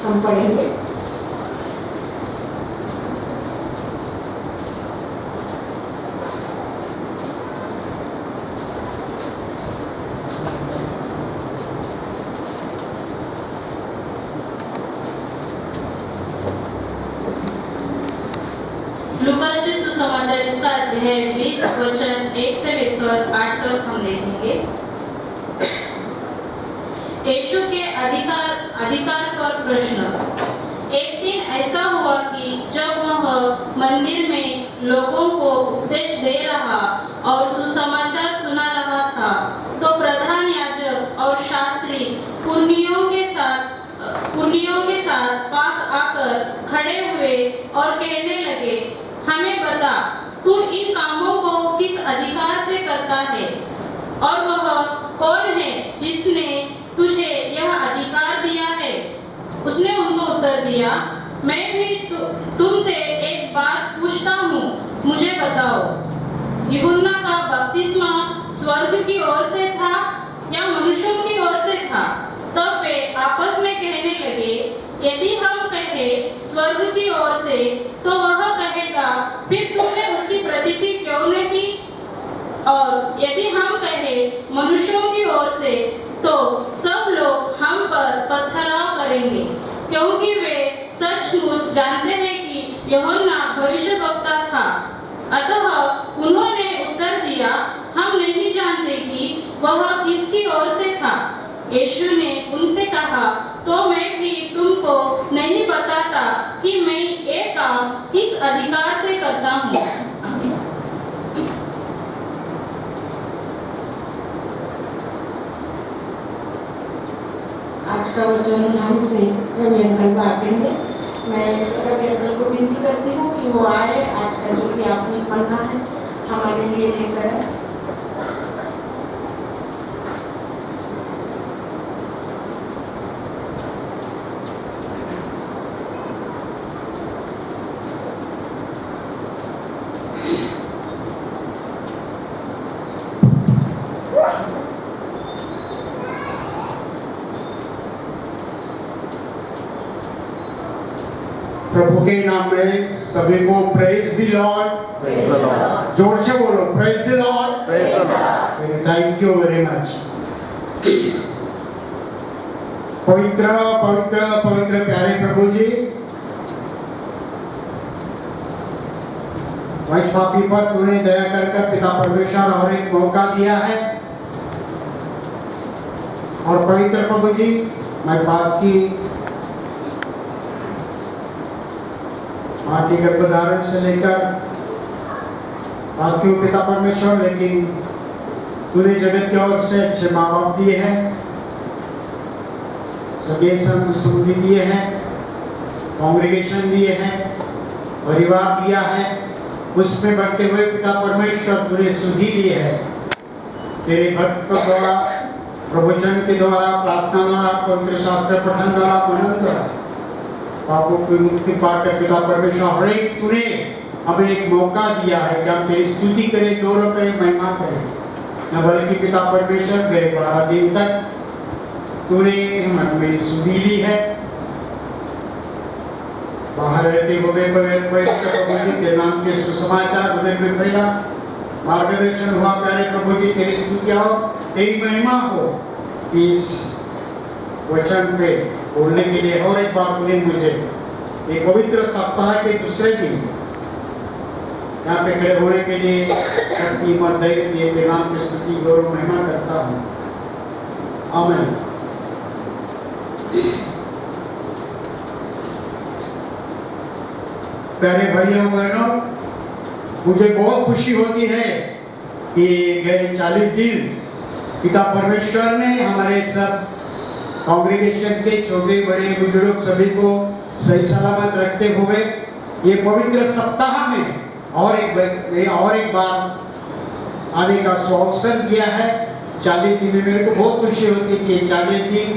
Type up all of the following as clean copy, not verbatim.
हम पढ़ेंगे। लूका सुसमाचार इसका अध्याय 20 वचन 1 से लेकर 8 तक हम देखेंगे। यीशु के अधिकार पर प्रश्न। एक दिन ऐसा हुआ कि जब वह मंदिर में लोगों को उपदेश दे रहा और सुसमाचार सुना रहा था, तो प्रधान याजक और शास्त्री पुन्नियों के साथ पास आकर खड़े हुए और कहने लगे, हमें बता, तू इन कामों को किस अधिकार से करता है, और वह कौन है जिसने तुझे यह अधिकार दिया है? उसने उनको उत्तर दिया, मैं भी तुमसे एक बात पूछता हूँ, मुझे बताओ, यूहन्ना का बपतिस्मा स्वर्ग की ओर से था या मनुष्यों की ओर से था? तब वे आपस में कहने लगे, यदि हम कहें स्वर्ग की ओर से, तो वह कहेगा, फिर तुमने उसकी प्रतीति क्यों न की? और यदि हम कहें मनुष्यों की ओर से, तो सब लोग हम पर पत्थराव करेंगे, क्योंकि वे सचमुच जानते हैं कि यूहन्ना भविष्यवक्ता था। अतः उन्होंने उत्तर दिया, हम नहीं जानते कि वह किसकी ओर से था। यीशु ने उनसे कहा, तो मैं भी तुमको नहीं बताता कि मैं ये काम किस अधिकार से करता हूँ। आज का वचन हमसे रवि अंकल बांटेंगे। मैं रवि अंकल को विनती करती हूँ कि वो आए, आज का जो भी आत्मिक पन्ना है हमारे लिए लेकर आए। प्रभु के नाम में सभी को प्रेज द लॉर्ड। जोर से बोलो, praise the Lord. Thank you very much. पवित्र पवित्र पवित्र प्यारे प्रभु जी, वंश पापी पर तूने दया कर पिता परमेश्वर और एक मौका दिया है। और पवित्र प्रभु जी, मैं बात की माँ के गर्भधारण से लेकर बात की पिता परमेश्वर, लेकिन तूने जगत की ओर से अच्छे माँ बाप दिए हैं, सगे समृद्धि दिए हैं, कांग्रेगेशन दिए हैं, परिवार दिया है। उसमें बढ़ते हुए पिता परमेश्वर तूने सुधि ली है तेरे भक्त के द्वारा, प्रवचन के द्वारा, प्रार्थना द्वारा, पवित्र शास्त्र पठन द्वारा, मनन द्वारा पापों की मुक्ति पाकर पिता परमेश्वर हर एक तूने हमें एक मौका दिया है कि हम तेरी स्तुति करें, गौरव करें, महिमा करें। न बल्कि पिता परमेश्वर गए 12 दिन तक तूने हमें सुधी ली है। बाहर रहते हुए पवित्र प्रभु जी तेरे नाम के सुसमाचार हृदय में फैला, मार्गदर्शन हुआ। प्यारे प्रभु जी, तेरी स्तुति हो, तेरी महिमा हो। इस वचन पे बोलने के लिए और एक बार तूने मुझे एक पवित्र सप्ताह के दूसरे दिन यहाँ पे खड़े होने के लिए शक्ति मत धैर्य दिए। तेरे नाम की स्तुति गौरव महिमा करता हूँ, आमीन। प्यारे भाइयों बहनों, मुझे बहुत खुशी होती है कि गए 40 दिन पिता परमेश्वर ने हमारे सब कांग्रेगेशन के छोटे बड़े बुजुर्ग सभी को सही सलामत रखते हुए ये पवित्र सप्ताह में और एक बार आने का अवसर दिया है। 40 दिन में मेरे को बहुत खुशी होती है कि 40 दिन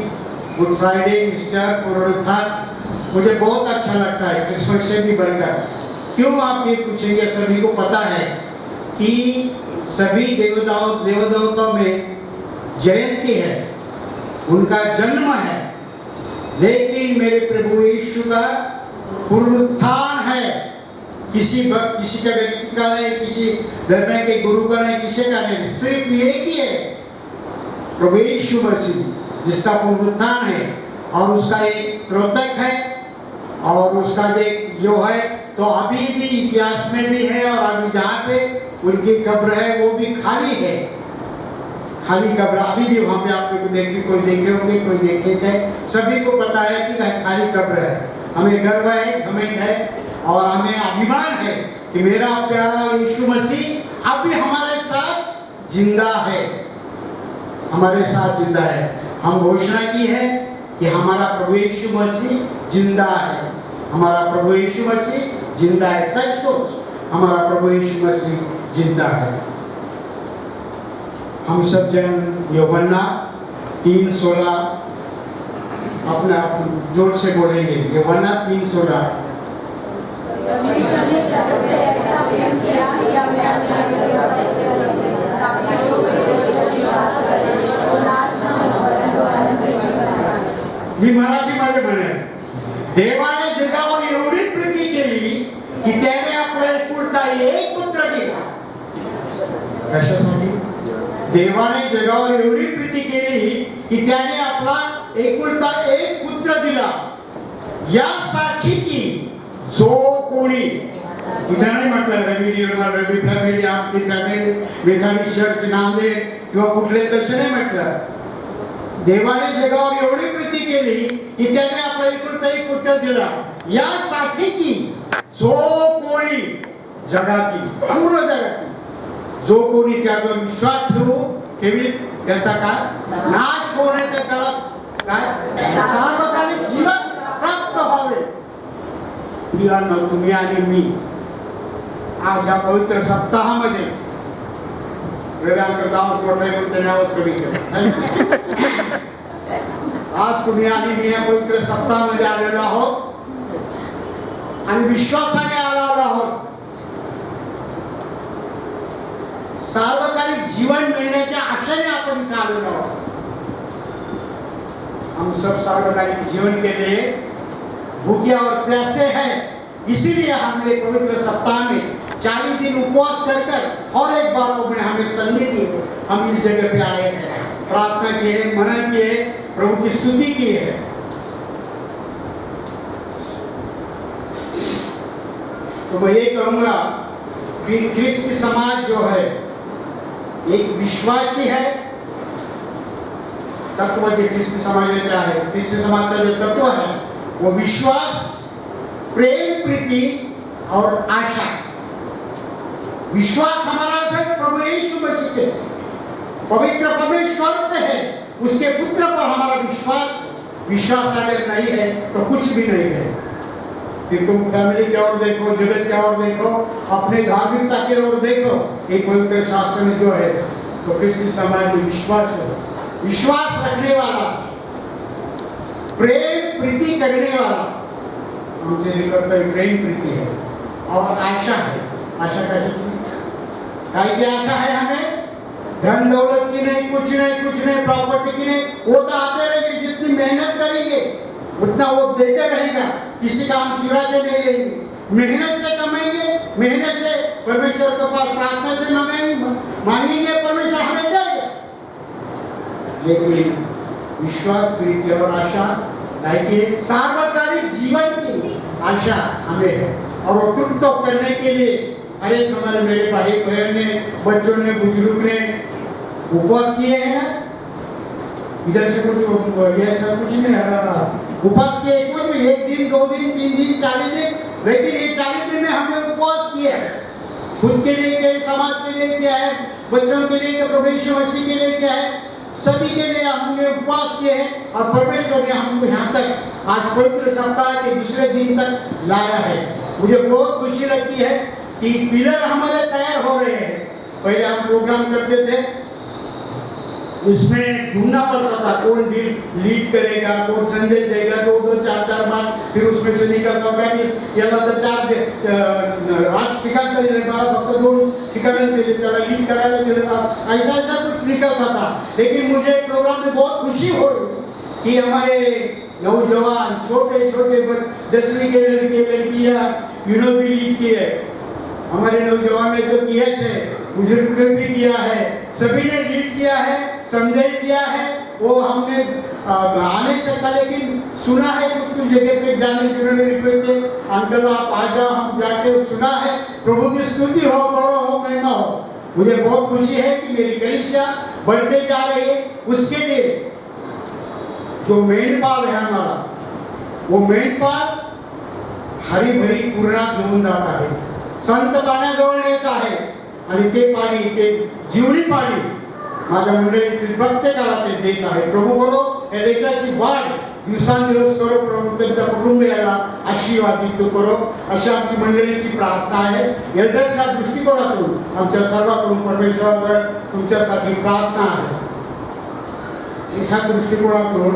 गुड फ्राइडे, ईस्टर, पुनरुत्थान मुझे बहुत अच्छा लगता है, क्रिसमस से भी बढ़कर। क्यों आप ये पूछेंगे? सभी को पता है कि सभी देवताओं में जयंती है, उनका जन्म है। लेकिन मेरे प्रभु का पुनरुत्थान है। किसी का व्यक्ति का नहीं, किसी धर्म के गुरु का नहीं, किसी का नहीं, सिर्फ एक ही है, प्रभु यीशु मसीह, जिसका पुनरुत्थान है और उसका एक त्रोतक है और उसका जो है तो अभी भी इतिहास में भी है और अभी जहाँ पे उनकी कब्र है वो भी खाली है, खाली कब्र अभी भी वहाँ पे आप कोई देखे होंगे, कोई देखे थे, सभी को पता है कि खाली कब्र है। हमें गर्व है, घमंड है और हमें अभिमान है कि मेरा प्यारा यीशु मसीह अब भी हमारे साथ जिंदा है, हमारे साथ जिंदा है। हम घोषणा की है कि हमारा प्रभु यीशु मसीह जिंदा है, हमारा प्रभु यीशु मसीह जिंदा है, सचमुच हमारा प्रभु यीशु मसीह जिंदा है। हम सब जन यूहन्ना 3:16 अपना जोर से बोलेंगे, यूहन्ना 3:16। मराठीमध्ये म्हणे, देवाने जगावर एवढी प्रीती केली की त्याने आपला एकुलता एक पुत्र दिला। कशासाठी? देवाने जगावर एवढी प्रीती केली की त्याने आपला एकुलता एक पुत्र दिला, यासाठी की जो कोणी, इथं नाही म्हटलं रवी निर्मल, रवी फॅमिली, आमची फॅमिली, मेघाली चर्च, नांदेड किंवा कुठले, तसे नाही म्हटलं। देवाने जगावर एवढी प्रीती केली की त्याने आपला एकुलता एक पुत्र दिला, यासाठी की जो कोणी जगातील, पूर्ण जगातील जो कोणी त्यावर विश्वास ठेवी त्याचा काय नाश होण्याचा त्याला काय सार्वकालिक जीवन प्राप्त व्हावे। प्रियांनो, तुम्ही आणि मी आज या पवित्र सप्ताहामध्ये गावात मोठे त्याने आवाज कमी केला। आज तुम्ही आणि मी या पवित्र सप्ताहामध्ये आलेलो आहोत आणि विश्वासाने आलेलो आहोत। सार्वकालिक जीवन मिळण्याच्या आशेने आपण इथे आलेलो आहोत। हम सब सार्वकालिक जीवन के लिए भूखे और प्यासे हैं, इसीलिए हमने पवित्र सप्ताह में 40 दिन उपवास कर और एक बार को हमें संधि दी है। हम इस जगह पे आए हैं, प्रार्थना की है, मनन की है, प्रभु की स्तुति की है। तो मैं ये कहूँगा कि ख्रिस्ती समाज जो है एक विश्वासी है। तत्व जो ख्रिस्ती समाज क्या है, ख्रिस्ती समाज का जो तत्व है वो विश्वास, प्रेम, प्रीति और आशा। विश्वास हमारा है प्रभु यीशु मसीह पे, पवित्र परमेश्वर पे है, उसके पुत्र पर हमारा विश्वास। विश्वास अगर नहीं है तो कुछ भी नहीं है। फिर तुम फैमिली की ओर देखो, जगत की ओर देखो, अपने धार्मिकता की ओर देखो, एक पवित्र शास्त्र में जो है तो ख्रिस्ती समाज में विश्वास है, विश्वास रखने वाला, प्रेम प्रीति करने वाला, हमसे निकलता है प्रेम प्रीति है और आशा है। आशा कैसे? काय की आशा है हमें? धन दौलत की नहीं, कुछ नहीं, प्रॉपर्टी की नहीं, वो तो आते रहेंगे। जितनी मेहनत करेंगे उतना वो देते रहेगा, किसी का हम चुरा के नहीं लेंगे। मेहनत से कमाएंगे, मेहनत से परमेश्वर के पास प्रार्थना से मांगेंगे, परमेश्वर हमें देगा। लेकिन विश्वास, प्रीति और आशा, लाइक सार्वकालिक जीवन की आशा हमें है। और वो तृप्त करने के लिए अरे हमारे मेरे भाई बहन ने, बच्चों ने, बुजुर्ग ने उपवास किए हैं ना, इधर से कुछ ये सब कुछ नहीं उपवास किए, कुछ भी 1 दिन, 2 दिन, 3 दिन, 40 दिन, लेकिन ये 40 दिन में हमने उपवास किया है। खुद के लिए क्या है, समाज के लिए क्या है, बच्चों के लिए क्या, प्रभु यीशु मसीह के लिए क्या है, सभी के लिए हमने उपवास किए हैं और परमेश्वर ने हमको यहाँ तक आज पवित्र सप्ताह के दूसरे दिन तक लाया है। मुझे बहुत खुशी लगती है कि पिलर हमारे तैयार हो रहे हैं। पहले हम प्रोग्राम करते थे, उसमें ढूंढना पड़ता था कौन लीड करेगा, कौन संदेश देगा, 2-2, 4-4 बार, फिर उसमें से निकलता होगा कि याला तर 4 आज ठिकाण करे, मला फक्त 2 ठिकाण दिले, त्याला लीड करायला दिलेला, ऐसा कुछ निकलता था। लेकिन मुझे प्रोग्राम में बहुत खुशी हुई कि हमारे नौजवान छोटे छोटे 10वीं के लड़के लड़कियां भी लीड किए, हमारे नौजवान ने तो किया है, बुजुर्ग ने भी किया है, सभी ने लीड किया है, संदेश दिया है। वो हमने आने से था, लेकिन सुना है कुछ जगह पे जाने की उन्होंने रिक्वेस्ट किए, अंकल आप आ जाओ, हम जाके सुना है। प्रभु की स्तुति हो, गौरव हो, महिमा हो। मुझे बहुत खुशी है कि मेरी कलीसिया बढ़ते जा रही है। उसके लिए जो मेंढपाल है हमारा, वो मेंढपाल हरी भरी पूर्णा घेऊन जात आहे, संत पाण्याजवळ नेत आहे आणि ते पाणी, ते जीवनी पाणी माझ्या मंडळीतील प्रत्येकाला ते देत आहे। प्रभू करो या लेकराची वाढ दिवसांदिवस करो, प्रभू त्यांच्या कुटुंबियाला आशीर्वादित करो, अशी आमची मंडळीची प्रार्थना आहे। एल्डर्सच्या दृष्टिकोनातून आमच्या सर्वांकडून परमेश्वराकडे तुमच्यासाठी प्रार्थना आहे। ह्या दृष्टिकोनातून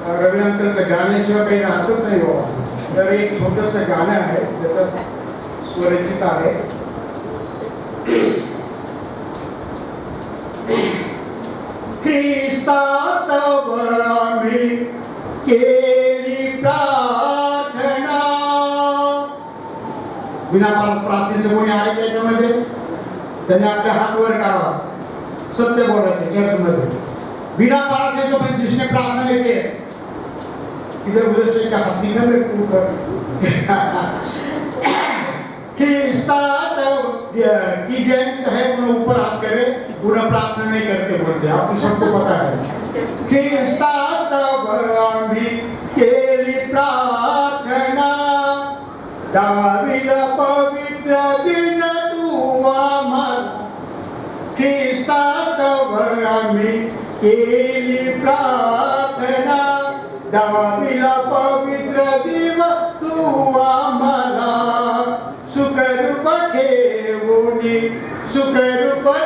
रवी अंकलचं गाण्याशिवाय काही असंच नाही बाबा। तर एक छोटंसं गाणं आहे, त्याचं स्वरचित आहे। ख्रिस्तास्तव आम्ही केली प्रार्थना। बिना प्रार्थनेचं कोणी आहे त्याच्यामध्ये? त्याने आपले हात वर करावा, सत्य बोलायचं चर्चमध्ये। बिना प्रार्थनेचं पण जिसने प्रार्थना नहीं की इधर उधर से का हाथ दिखा मेरे को ऊपर की जयंत है, उन्हें ऊपर हाथ करे, उन्हें प्रार्थना नहीं करते बोलते, आपको सबको पता है। ख्रिस्तास्तव आम्ही केली प्रार्थना, दाविला पवित्र दिन तू आम्हाला। ख्रिस्तास्तव आम्ही केली प्रार्थना, दाविला पवित्र दिव तू आम्हाला। सुखरूप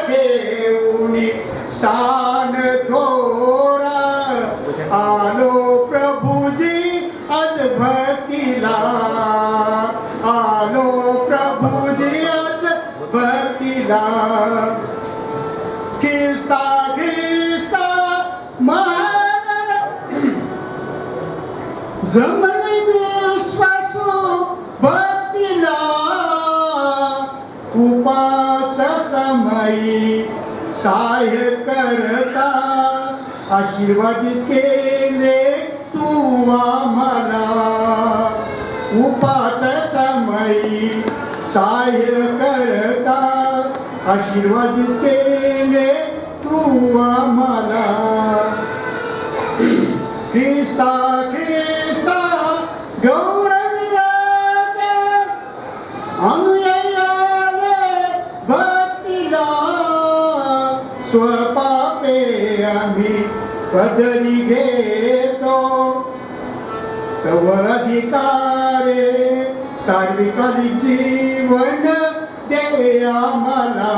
ठेवूनी सान थोरा, आलो प्रभुजी आज भक्तीला, आलो प्रभुजी आज भक्तीला। ख्रिस्ता जमनी विश्वासू भक्तीला, उपास समयी सहाय्य करता, आशीर्वादित केले तू आम्हाला। उपास समयी सहाय्य करता, आशीर्वादित केले तू आम्हाला। ख्रिस्ता गौरवियाच्या अनुयायाने भक्तीला, स्वपापे आम्ही पदरी घेतो, तव अधिकारे सार्वकालिक जीवन दे आम्हाला,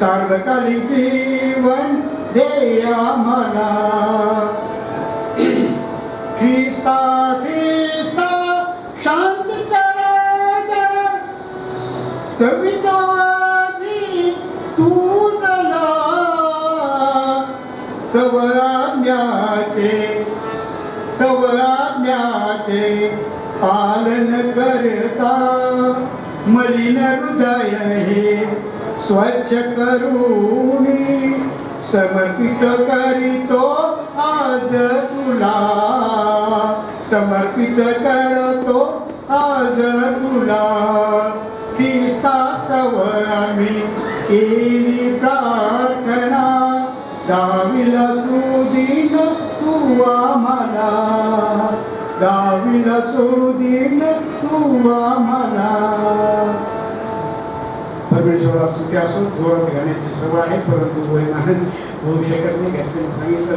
सार्वकालिक जीवन दे आम्हाला। ख्रिस्ता शांतीचा राजा, कवितावादी तू चला, तव आज्ञाचे पालन करता, मलिन हृदय हे स्वच्छ करूनी, समर्पित करीतो आज तुला, समर्पित करतो आज तुला। ख्रिस्तास्तव आम्ही केली प्रार्थना, दाविला सुदीन तू आम्हाला, दाविला सुदीन तू आम्हाला। परमेश्वरा स्तुती असो, जोरात गाण्याची सवय आहे, परंतु वयमान होऊ शकत नाही, घरच्यांनी सांगितलं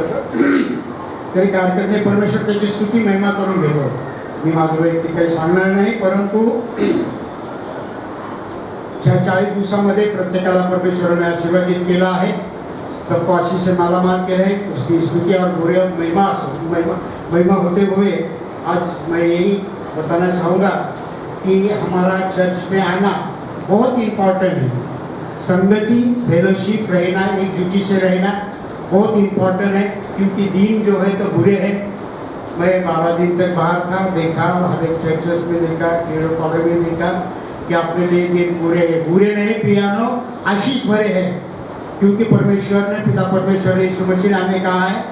तरी काय हरकत नाही। परमेश्वर त्याची स्तुती महिमा करून घेतो। मी माझं वैयक्तिक काही सांगणार नाही, परंतु ह्या 40 दिवसामध्ये प्रत्येकाला परमेश्वराने आशीर्वादित केला आहे, सबको आशीष से मालामाल किया है। उसकी स्तुति और गोरिया महिमा होते हुए आज मैं यही बताना चाहूँगा कि हमारा चर्च में आना बहुत इम्पोर्टेंट है। संगति, फेलोशिप रहना, एकजुटी से रहना बहुत इम्पोर्टेंट है, क्योंकि दिन जो है तो बुरे हैं। मैं 12 दिन तक बाहर था, देखा हर एक चर्चेस में देखा, केरल कॉलेज में देखा कि अपने लिए दिन बुरे हैं। बुरे नहीं पियानो आशीष भरे हैं, क्योंकि परमेश्वर ने, पिता परमेश्वर यीशु मसीह ने हमें कहा है,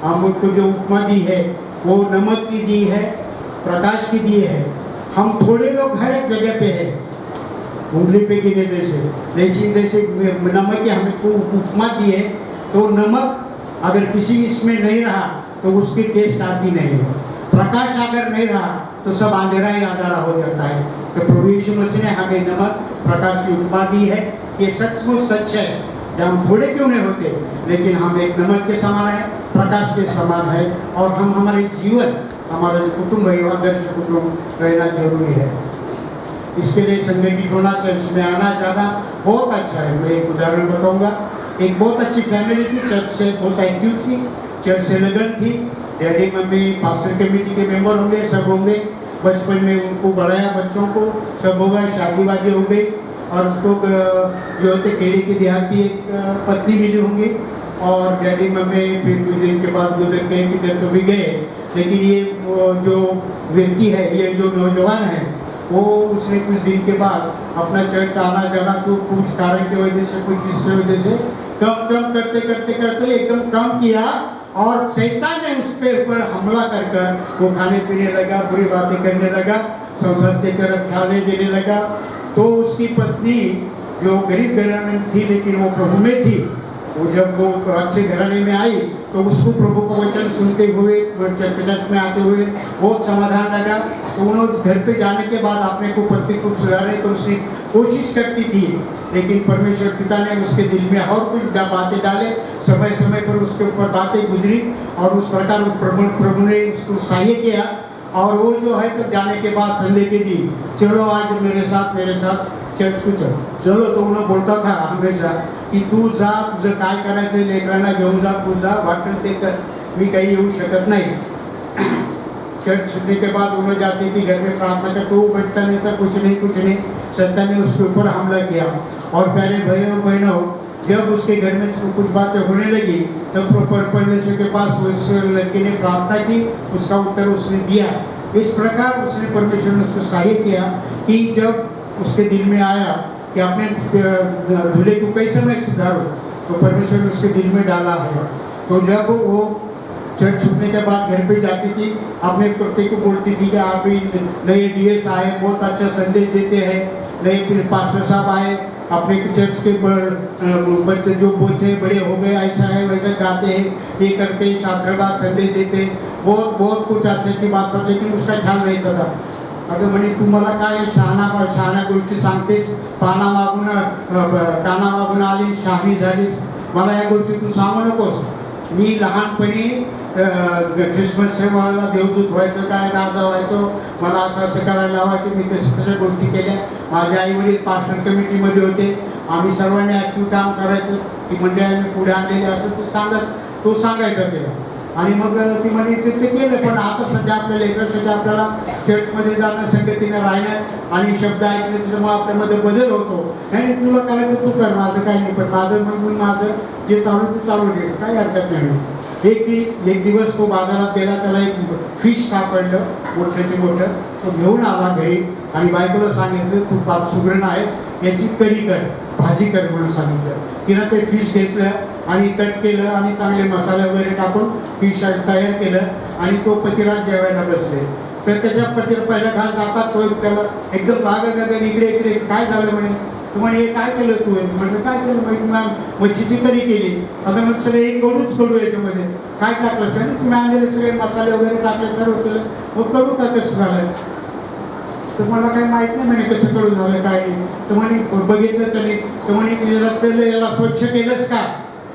हमको जो उपमा दी है वो नमक की दी है, प्रकाश की दी है। हम थोड़े लोग हर एक जगह पे है, उंगली पे गिने जैसे, लेकिन जैसे नमक की हमको उपमा दी है, तो नमक अगर किसी इसमें नहीं रहा तो उसकी टेस्ट आती नहीं है। प्रकाश अगर नहीं रहा तो सब अंधेरा ही अंधेरा हो जाता है। तो प्रभु यीशु मसीह ने हमें नमक प्रकाश की उपमा दी है। ये सचमुच सच है, जब हम थोड़े क्यों नहीं होते, लेकिन हम एक नमक के समान है, प्रकाश के समान है, और हम हमारे जीवन, हमारा जो कुटुंब है, आदर्श कुटुंब रहना जरूरी है। इसके लिए संगठित होना, चर्च में आना जाना बहुत अच्छा है। मैं एक उदाहरण बताऊंगा। एक बहुत अच्छी फैमिली थी, चर्च से बहुत एक्टिव थी, चर्च से लगन थी। डैडी मम्मी पास्टर कमेटी के मेंबर होंगे, सब होंगे। बचपन में उनको बढ़ाया, बच्चों को सब होगा, शादी वादी हो गई, और उसको जो होते केड़ी की देहाती एक पत्नी मिली होंगी, और डैडी मम्मी फिर कुछ दिन के बाद गुजर गए, किधर तो भी गए। लेकिन ये जो व्यक्ति है, ये जो नौजवान है, वो उसने कुछ दिन के बाद अपना चर्च आना जाना तो कुछ कारण की वजह से, कुछ इससे वजह से कम करते करते करते एकदम कम किया, और शैतान ने उसके ऊपर हमला कर वो खाने पीने लगा, बुरी बातें करने लगा, संसार की तरफ ख्याल देने लगा। तो उसकी पत्नी जो गरीब घराने थी, लेकिन वो प्रभु में थी, वो जब वो अच्छे घराने में आई तो उसको प्रभु का वचन सुनते हुए, चर्च में आते हुए बहुत समाधान लगा। तो उन्होंने घर पे जाने के बाद अपने को पति को सुधारने को उसने कोशिश करती थी, लेकिन परमेश्वर पिता ने उसके दिल में और कुछ बातें डाले, समय समय पर उसके ऊपर बातें गुजरी, और उस प्रकार उस प्रभु ने उसको सहाय किया। और वो जो है तो जाने के बाद संडे के दिन, चलो आज मेरे साथ चर्च को चलो। तो उन्होंने बोलता था हमेशा की तू जा, तुझं काय करायचं, लेकरांना घेऊन जा, तू जा, वाटेल ते कर, मी काही येऊ शकत नाही। चर्च छूटने के बाद उन्होंने जाती थी, घर में प्रार्थना कर, तो बैठता नहीं था, कुछ नहीं। सत्ता ने उसके ऊपर हमला किया। और प्यारे भाइयों बहनों, जब उसके घर में कुछ बातें होने लगी, तब परमेश्वर के पास उस लड़के ने प्रार्थना की, उसका उत्तर उसने दिया। इस प्रकार उसने, परमेश्वर ने उसको सहाय किया कि जब उसके दिल में आया कि अपने दूल्हे को कैसे मैं सुधारूं, तो परमेश्वर ने उसके दिल में डाला है। तो जब वो चर्च छूटने के बाद घर पे जाती थी, अपने पति को बोलती थी कि आप भी नए डीएस आए, बहुत अच्छा संदेश देते हैं, नए फिर पास्टर साहब आए, अपने चर्च के बच्चे जो बच्चे बड़े हो गए, ऐसा है वैसा गाते हैं, ये करते हैं, शास्त्रवाद संदेश देते हैं, बहुत कुछ अच्छी बात पर, लेकिन उसका ख्याल नहीं था। अगं म्हणे तू मला काय शहाण्या गोष्टी सांगतेस, काना मागून आली, शहाणी झालीस, मला या गोष्टी तू सांगू नकोस। मी लहानपणी ख्रिसमस सेवाला देवदूत व्हायचं, काय राजा व्हायचो, मला असं करायला लावायचं, मी तशा गोष्टी केल्या। माझे आई वडील पास्टर कमिटीमध्ये होते, आम्ही सर्वांनी ॲक्टिव्ह काम करायचं, ती मंडळी आम्ही पुढे आणलेली, असं तो सांगायचा त्याला। आणि मग ती म्हणे ते केलं, पण आता सध्या आपल्या लेकरांसाठी आपल्याला चर्चमध्ये जाणं, संगतीने राहणं आणि शब्द ऐकणं, त्याच्यामुळे आपल्यामध्ये बदल होतो। नाही तुला करायचं तू कर, माझं काही नाही, पण माझं जे चालू ते चालू ठेव, काही हरकत नाही। एक दिवस तो बाजारात गेला, त्याला एक फिश सापडलं, मोठं, तो घेऊन आला घरी, आणि बायकोला सांगितलं तू सुगरण आहेस, याची करी कर, भाजी कर म्हणून सांगितलं। तिनं ते फिश घेतलं आणि कट केलं, आणि चांगले मसाले वगैरे टाकून फिश तयार केलं, आणि तो पतिराज जेवायला बसले। तर त्याच्या पतीला पहिला घास जातात, तो त्याला एकदम राग इकडे काय झालं म्हणे, तू म्हणे हे काय केलं तू? म्हटलं काय केलं म्हणजे मच्छीची करी केली। आता मग सगळे एक कडू याच्यामध्ये काय टाकलं सर, तुम्ही आणलेले सगळे मसाले वगैरे टाकले, सर्व केलं, मग कडू का कसं झालं? तर मला काही माहित नाही म्हणे कसं कडू झालं काय नाही। तर म्हणे बघितलं त्याने, तर म्हणे याला स्वच्छ केलंस का,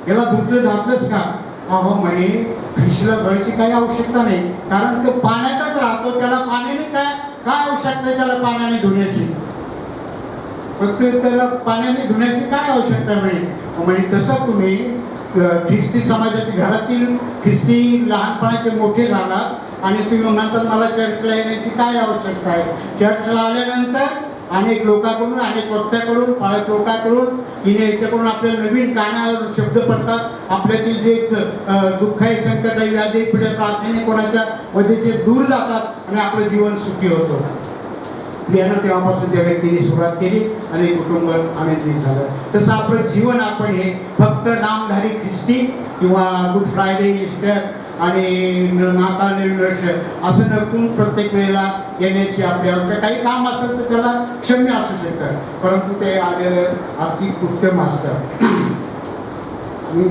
याला धुतलं घातलंस का? अहो म्हणे फिशला धुवायची काही आवश्यकता नाही, कारण तो पाण्यातच राहतो, त्याला पाण्याने काय आवश्यकता आहे त्याला पाण्याने धुण्याची? फक्त त्याला पाण्याने धुण्याची काय आवश्यकता म्हणे तसं तुम्ही ख्रिस्ती समाजातील घरातील ख्रिस्ती लहानपणाचे मोठे झालात, आणि तुम्ही म्हणतात मला चर्चला येण्याची काय आवश्यकता आहे? चर्चला आल्यानंतर अनेक लोकांकडून, अनेक वक्त्याकडून, पाळक लोकांकडून हिने याच्याकडून आपल्याला नवीन कानावर शब्द पडतात. आपल्यातील जे दुःख आहे, संकट आहे, व्याधी पिढ्या प्रार्थने कोणाच्या मध्ये ते दूर जातात आणि आपलं जीवन सुखी होतं. यानं तेव्हापासून त्या व्यक्तीने सुरुवात केली आणि कुटुंब आनंदित झालं. तसं आपलं जीवन आपण हे फक्त नामधारी ख्रिस्ती किंवा गुड फ्रायडे, ईस्टर आणि नाताळ, नवीन वर्ष असं नकून प्रत्येक वेळेला येण्याची आपल्यावर काही काम असेल तर त्याला क्षम्य असू शकतं, परंतु ते आलेलं अति उत्तम असतं. आणि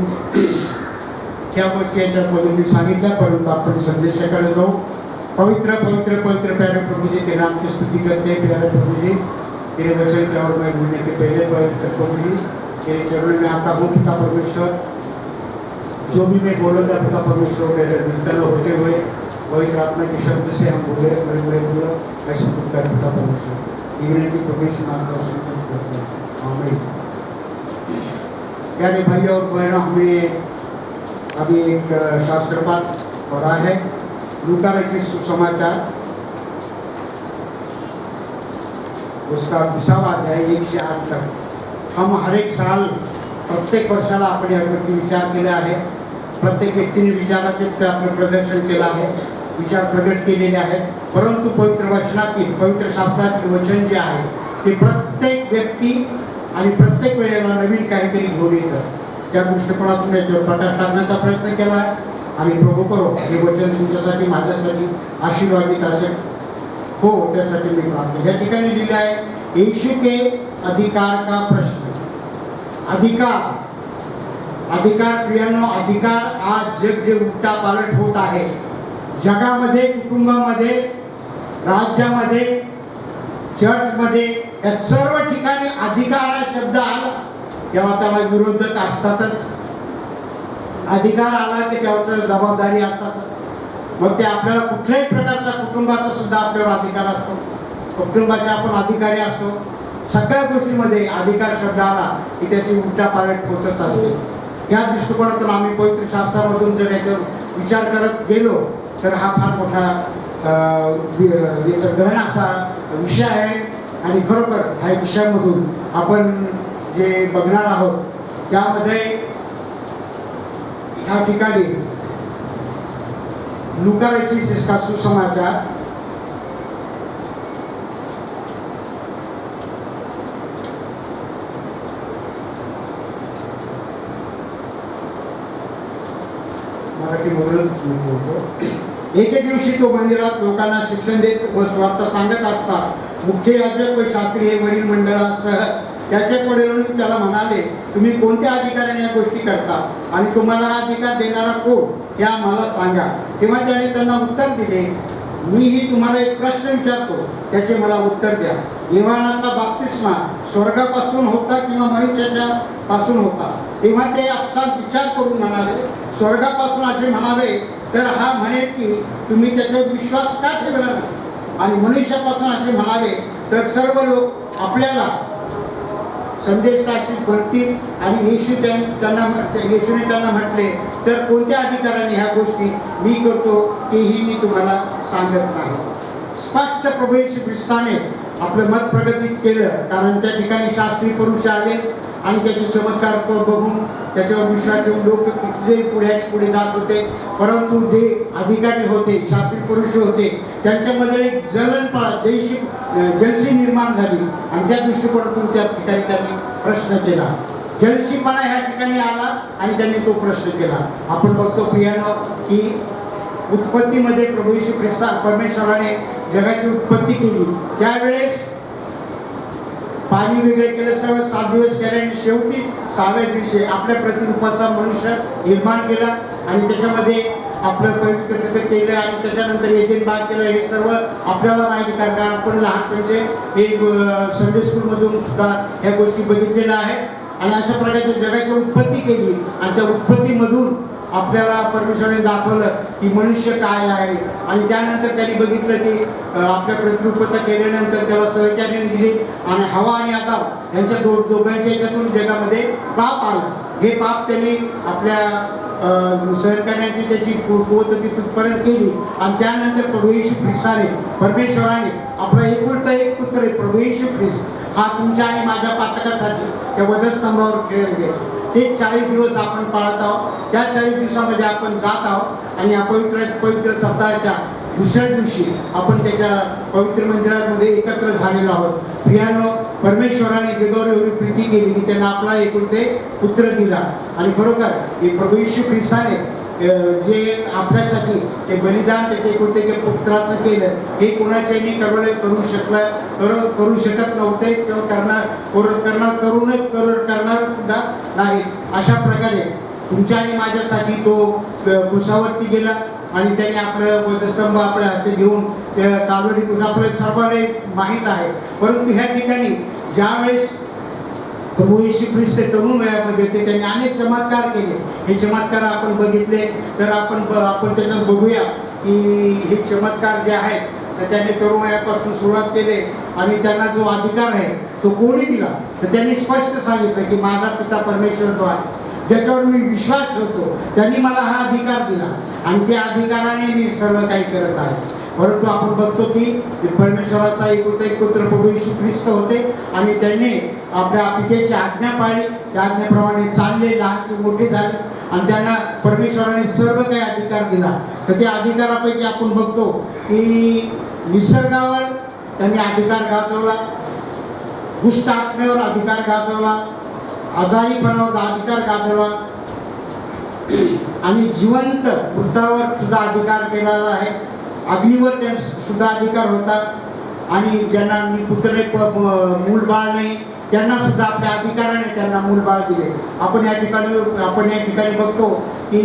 त्या गोष्टी याच्यामधून मी सांगितल्या, परंतु आपण संदेशाकडे जाऊ. पवित्र पवित्र पवित्र प्यारे प्रभु जी, तेरे नाम की स्तुति करते हैं प्यारे प्रभु जी. तेरे वचन की ओर मैं बोलने के पहले पवित्र प्रभु जी तेरे चरणों में आता हूँ पिता परमेश्वर. जो भी मैं बोलूँगा पिता परमेश्वर मेरे दिल होते हुए पवित्र आत्मा के शब्द से हम बोले बड़े बड़े बोलो ऐसे तुम कर पिता परमेश्वर. की परमेश्वर नाम आमीन. प्यारे भाई और बहनों, हमने अभी एक शास्त्र पाठ पढ़ा है, लूका रचित सुसमाचार, उसका 20वां अध्याय 1 से 8 तक. हम हर एक साल प्रत्येक वर्षाला आपण यावरती विचार केला आहे. प्रत्येक व्यक्तीने विचाराचे आपलं प्रदर्शन केलं आहे, विचार प्रगट केलेले आहेत. परंतु पवित्र वचनातील, पवित्र शास्त्रातील वचन जे आहे ते प्रत्येक व्यक्ती आणि प्रत्येक वेळेला नवीन काहीतरी घेऊन येतं. त्या दृष्टिकोनातून याच्यावर प्रकाश टाकण्याचा प्रयत्न केला आहे. आणि प्रभू करो हे वचन तुमच्यासाठी, माझ्यासाठी आशीर्वादित असेल हो, त्यासाठी मी प्रार्थना. या ठिकाणी लिहिलं आहे, यीशु के अधिकार का प्रश्न. अधिकार, अधिकार प्रियांनो, अधिकार आज जग जे उलटा पालट होत आहे, जगामध्ये, कुटुंबामध्ये, राज्यामध्ये, चर्चमध्ये, या सर्व ठिकाणी अधिकार हा शब्द आला तेव्हा त्याला विरोधक असतातच. अधिकार आला की त्यावर जबाबदारी असतात. मग ते आपल्याला कुठल्याही प्रकारचा कुटुंबाचा सुद्धा आपल्यावर अधिकार असतो, कुटुंबाचे आपण अधिकारी असतो. सगळ्या गोष्टीमध्ये अधिकार शब्द आला की त्याची उलटापालट होतच असते. या दृष्टिकोनातून आम्ही पवित्र शास्त्रामधून जर याच्यावर विचार करत गेलो तर हा फार मोठा याचा गहन असा विषय आहे. आणि खरोखर ह्या विषयामधून आपण जे बघणार आहोत त्यामध्ये या ठिकाणी लूका रचित इसका सुसमाचार मराठीमधून बोलतो. एके दिवशी तो मंदिरात लोकांना शिक्षण देत व स्वार्थ सांगत असता मुख्य याजक व शास्त्री हे वरील मंडळासह त्याच्याकडे येऊन त्याला म्हणाले, तुम्ही कोणत्या अधिकाराने या गोष्टी करता आणि तुम्हाला हा अधिकार देणारा कोण हे आम्हाला सांगा. तेव्हा त्याने त्यांना उत्तर दिले, मीही तुम्हाला एक प्रश्न विचारतो, त्याचे मला उत्तर द्या. योहानाचा बाप्तिस्मा स्वर्गापासून होता किंवा मनुष्याच्या पासून होता? तेव्हा ते आपसात विचार करून म्हणाले, स्वर्गापासून असे म्हणावे तर हा म्हणेल की तुम्ही त्याच्यावर विश्वास का ठेवला नाही, आणि मनुष्यापासून असे म्हणावे तर सर्व लोक आपल्याला संदेशकाशी बनतील. आणि येशूने त्यांना म्हटले, तर कोणत्या अधिकाराने ह्या गोष्टी मी करतो तेही मी तुम्हाला सांगत नाही. स्पष्ट प्रभू येशू ख्रिस्ताने आपलं मत प्रगतीत केलं, कारण त्या ठिकाणी शास्त्री पुरुष आले आणि त्याचे चमत्कार बघून त्याच्यावर विश्वास ठेवून लोक किती पुढे जात होते. परंतु जे अधिकारी होते, शास्त्री पुरुष होते, त्यांच्यामध्ये एक जलसी निर्माण झाली आणि त्या दृष्टिकोनातून त्या ठिकाणी त्यांनी प्रश्न केला. जलसीपणा ह्या ठिकाणी आला आणि त्यांनी तो प्रश्न केला. आपण बघतो प्रियानो की उत्पत्तीमध्ये प्रभू येशू ख्रिस्त परमेश्वराने जगाची उत्पत्ती केली, त्यावेळेस पाणी वेगळे केलं, सर्व 7 दिवस केले आणि शेवटी 6व्या दिवशी आपल्या प्रतिरूपाचा मनुष्य निर्माण केला आणि त्याच्यामध्ये आपलं पवित्र केलं आणि त्याच्यानंतर यजन बाग केलं. हे सर्व आपल्याला माहिती, कारण आपण लहानपणचे एक संडे स्कूलमधून सुद्धा ह्या गोष्टी बघितलेल्या आहेत. आणि अशा प्रकारची जगाची उत्पत्ती केली आणि त्या उत्पत्तीमधून आपल्याला परमेश्वराने दाखवलं की मनुष्य काय आहे. आणि त्यानंतर त्यांनी बघितलं की आपल्या प्रतिरूपाचा केल्यानंतर त्याला सहचार्य दिले आणि हवा आणि आकाश यांच्या दोघांच्या याच्यातून जगामध्ये पाप आलं. हे पाप त्यांनी आपल्या सहन करण्याची त्याची कुवत होती तिथपर्यंत केली. आणि त्यानंतर प्रभू येशू ख्रिस्ताने परमेश्वराने आपला एकुलता एक पुत्र आहे प्रभू येशू ख्रिस्त हा तुमच्या आणि माझ्या पातकासाठी त्या वधस्तंभावर खेळले गेले. ते 40 दिवस आपण पाळत आहोत. त्या 40 दिवसामध्ये आपण जात आहोत आणि या पवित्र सप्ताहाच्या दुसऱ्या दिवशी आपण त्याच्या पवित्र मंदिरामध्ये एकत्र झालेलो आहोत. प्रियानो, परमेश्वराने जगावर एवढी प्रीती केली की त्यांना आपला एकुलते पुत्र दिला. आणि खरोखर हे प्रभू येशू ख्रिस्ताने जे आपल्यासाठी ते बलिदान त्याचे एकुलते पुत्राचं केलं हे कोणाच्याही करू शकत नव्हते किंवा करणार सुद्धा नाही. अशा प्रकारे तुमच्या आणि माझ्यासाठी तो क्रुसावरती गेला आणि त्याने आपलं वधस्तंभ आपल्या हाती घेऊन त्या कालवरी आपल्या सर्वांना माहीत आहे. परंतु ह्या ठिकाणी ज्यावेळेस प्रभू येशू ख्रिस्त तरुण वयामध्ये ते त्यांनी अनेक चमत्कार केले. हे चमत्कार आपण बघितले तर आपण त्याच्यात बघूया की हे चमत्कार जे आहेत तर त्यांनी तरुण वयापासून सुरुवात केले आणि त्यांना जो अधिकार आहे तो कोणी दिला तर त्यांनी स्पष्ट सांगितलं की माझा पिता परमेश्वर जो आहे ज्याच्यावर मी विश्वास ठेवतो त्यांनी मला हा अधिकार दिला आणि त्या अधिकाराने मी सर्व काही करत आहे. परंतु आपण बघतो की परमेश्वराचा एक पुत्र प्रभू येशू ख्रिस्त होते आणि त्यांनी आपल्या पित्याची आज्ञा पाळली. त्या आज्ञेप्रमाणे चालले, लहानचे मोठे झाले आणि त्यांना परमेश्वराने सर्व काही अधिकार दिला. तर त्या अधिकारापैकी आपण बघतो की निसर्गावर त्यांनी अधिकार गाजवला, दुष्ट आत्मेवर अधिकार गाजवला, आजारीपणावर अधिकार गाजवला आणि जिवंत मृतावर सुद्धा अधिकार केलेला आहे. अग्नीवर त्यांना सुद्धा अधिकार होता आणि ज्यांना पुत्र मूल बाळ नाही त्यांना सुद्धा आपल्या अधिकाराने त्यांना मूल बाळ दिले. आपण या ठिकाणी बघतो की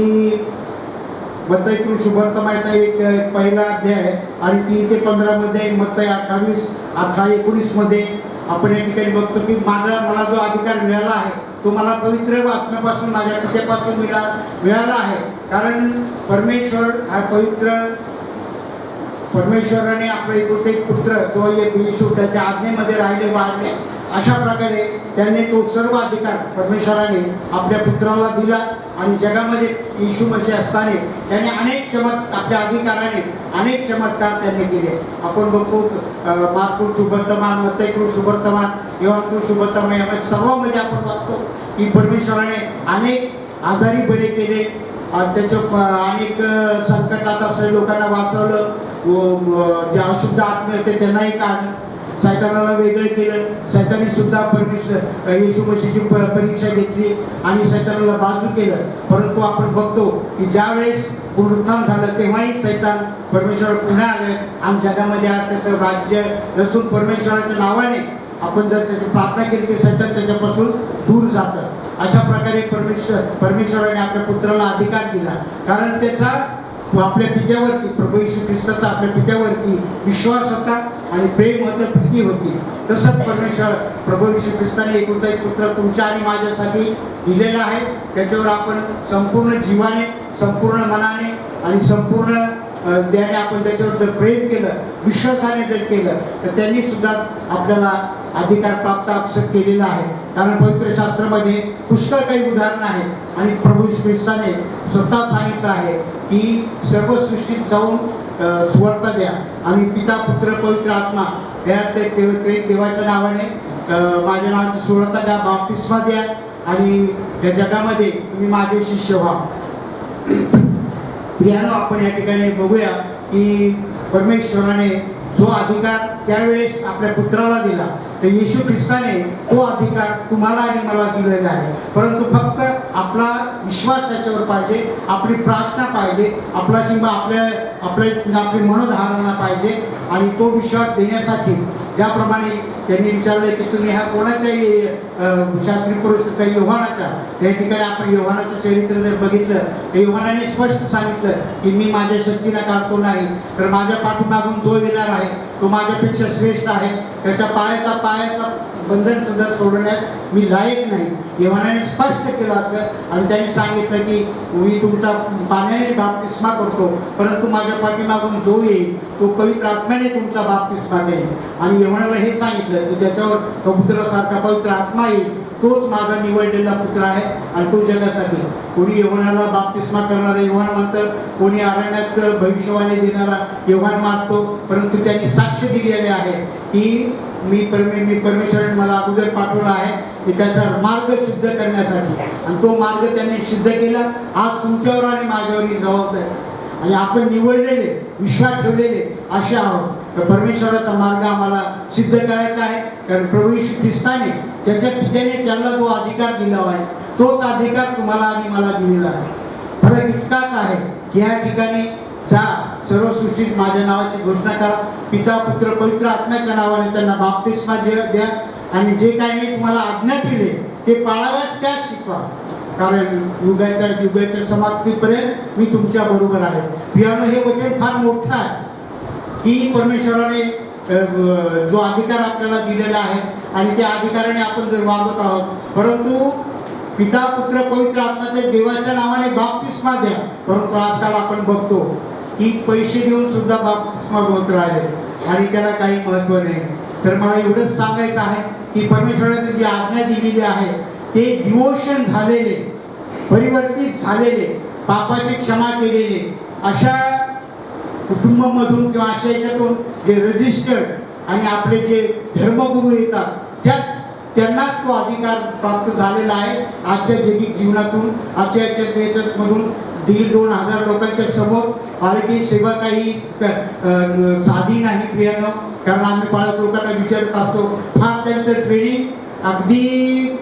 मत्तई सुवर्तमानाचा एक पहिला अध्याय आणि 3 ते 15 मध्ये, मत्तई 18-19 मध्ये आपण या ठिकाणी बघतो की मला जो अधिकार मिळाला आहे तो मला पवित्र आत्म्यापासून माझ्या पित्यापासून मिळाला आहे. कारण परमेश्वराने आपला एक पुत्र तो येशू त्याच्या आज्ञेमध्ये राहिले वाढले. अशा प्रकारे त्यांनी तो सर्व अधिकार परमेश्वराने आपल्या पुत्राला दिला आणि जगामध्ये येशू मसीह असताना त्यांनी आपल्या अधिकाराने अनेक चमत्कार त्यांनी केले. आपण बघतो मार्कुस सुवर्तमान, मत्तई सुवर्तमान, योहान सुवर्तमान यामध्ये सर्वांमध्ये आपण बघतो की परमेश्वराने अनेक आजारी बरे केले, त्याच्या अनेक संकटात असलेल्या लोकांना वाचवलं, जे अशुद्ध आत्मे होते त्यांनाही काढलं, सैतानाला वेगळं केलं. सैतानी सुद्धा येशू मसीहची परीक्षा घेतली आणि सैतानाला बाजू केलं. परंतु आपण बघतो की ज्यावेळेस पुनरुत्थान झालं तेव्हाही सैतान परमेश्वर पुन्हा आले आणि जगामध्ये आज त्याचं राज्य नसून परमेश्वराच्या नावाने आपण जर त्याची प्रार्थना केली तर सैतान त्याच्यापासून दूर जातं. अशा प्रकारे परमेश्वराने आपल्या पुत्राला अधिकार दिला कारण त्याचा आपल्या पित्यावरती प्रभू येशू ख्रिस्ताचा आपल्या पित्यावरती विश्वास होता आणि प्रेम होतं, प्रीती होती. तसंच प्रभू येशू ख्रिस्ताने एकुलता एक पुत्र तुमच्या आणि माझ्यासाठी दिलेला आहे. त्याच्यावर आपण संपूर्ण जीवाने, संपूर्ण मनाने आणि संपूर्ण त्याने आपण त्याच्यावर जर प्रेम केलं, विश्वासाने जर केलं तर त्यांनी सुद्धा आपल्याला अधिकार प्राप्त आपसत केलेला आहे. कारण पवित्र शास्त्रामध्ये पुष्कळ काही उदाहरणं आहेत आणि प्रभू येशू ख्रिस्ताने स्वतः सांगितलं आहे की सर्व सृष्टीत जाऊन सुवार्ता द्या आणि पिता, पुत्र, पवित्र आत्मा या देवाच्या नावाने माझ्या नावाची सुवार्ता द्या, बाप्तिस्मा द्या आणि या जगामध्ये तुम्ही माझे शिष्य व्हा. प्रियानो, आपण या ठिकाणी बघूया की परमेश्वराने जो अधिकार त्यावेळेस आपल्या पुत्राला दिला तर येशू ख्रिस्ताने तो अधिकार तुम्हाला आणि मला दिलेला आहे. परंतु फक्त आपला विश्वास त्याच्यावर पाहिजे, आपली प्रार्थना पाहिजे, आपली मनोधारणा पाहिजे आणि तो विश्वास देण्यासाठी ज्याप्रमाणे त्यांनी विचारले की तुम्ही ह्या कोणाच्याही शास्त्री पुरुष योहानाच्या, त्या ठिकाणी आपण योहानाचं चरित्र जर बघितलं तर योहानाने स्पष्ट सांगितलं की मी माझ्या शक्तीला काढतो नाही तर माझ्या पाठीमागून जो येणार आहे तो माझ्यापेक्षा श्रेष्ठ आहे, त्याच्या पायाचा बंधन सुद्धा सोडण्यास मी लायक नाही. योहानाने स्पष्ट केलं असं आणि त्यांनी सांगितलं की मी तुमचा पाण्याने बाप्तिस्मा करतो परंतु माझ्या पाठीमागून जो येईल तो पवित्र आत्म्याने तुमचा बाप्तिस्मा देईल. आणि योहानाला हे सांगितलं की त्याच्यावर पवित्रासारखा पवित्र आत्मा येईल तोच माझा निवडलेला पुत्र आहे आणि तो जगासाठी. कोणी योहानाला बाप्तिस्मा करणारा योहान म्हणतं, कोणी अरण्यात भविष्यवाणी देणारा योहान मानतो, परंतु त्यांनी साक्ष दिलेले आहे की मी परमेश्वराने मला अगोदर पाठवला आहे की त्याचा मार्ग सिद्ध करण्यासाठी, आणि तो मार्ग त्यांनी सिद्ध केला. आज तुमच्यावर आणि माझ्यावर ही जबाबदारी, आणि आपण निवडलेले, विश्वास ठेवलेले असे आहोत. तर परमेश्वराचा मार्ग आम्हाला सिद्ध करायचा आहे. कारण प्रभू येशू ख्रिस्ताने त्याच्या पित्याने त्याला जो अधिकार दिला आहे, तोच अधिकार तुम्हाला आणि मला दिलेला आहे. फरक इतकाच आहे की या ठिकाणी जा, सर्व सृष्टीत माझ्या नावाची घोषणा करा, पिता पुत्र पवित्र आत्म्याच्या नावाने त्यांना बाप्तिस्मा द्या, आणि जे काही मी तुम्हाला आज्ञा केले ते पाळाव्यास त्यास शिकवा, कारण युगाच्या समाप्तीपर्यंत मी तुमच्या बरोबर आहे. प्रियानो, हे वचन फार मोठं आहे की परमेश्वराने जो अधिकार आपल्याला दिलेला आहे आणि त्या अधिकाराने आपण जर वागत आहोत, परंतु पिता पुत्र पवित्र आत्म्याच्या देवाच्या नावाने बाप्तिस्मा द्या. परंतु आजकाल आपण बघतो की पैसे देऊन सुद्धा बाप्तिस्मा होत राहिले आणि त्याला काही महत्त्व नाही. तर मला एवढंच सांगायचं आहे की परमेश्वराने जी आज्ञा दिलेली आहे ते डिवोशन झालेले, परिवर्तित झालेले, पापाची क्षमा केलेले अशा कुटुंबामधून किंवा अशा याच्यातून जे रजिस्टर्ड आणि आपले जे धर्मगुरू येतात त्यांना तो अधिकार प्राप्त झालेला आहे. आजच्या जगिक जीवनातून, आजच्या याच्यामधून 1,500-2,000 लोकांच्या समोर पालकी सेवा काही साधी नाही प्रियानो. कारण आम्ही पालक लोकांना विचारत असतो, फार त्यांचं ट्रेनिंग अगदी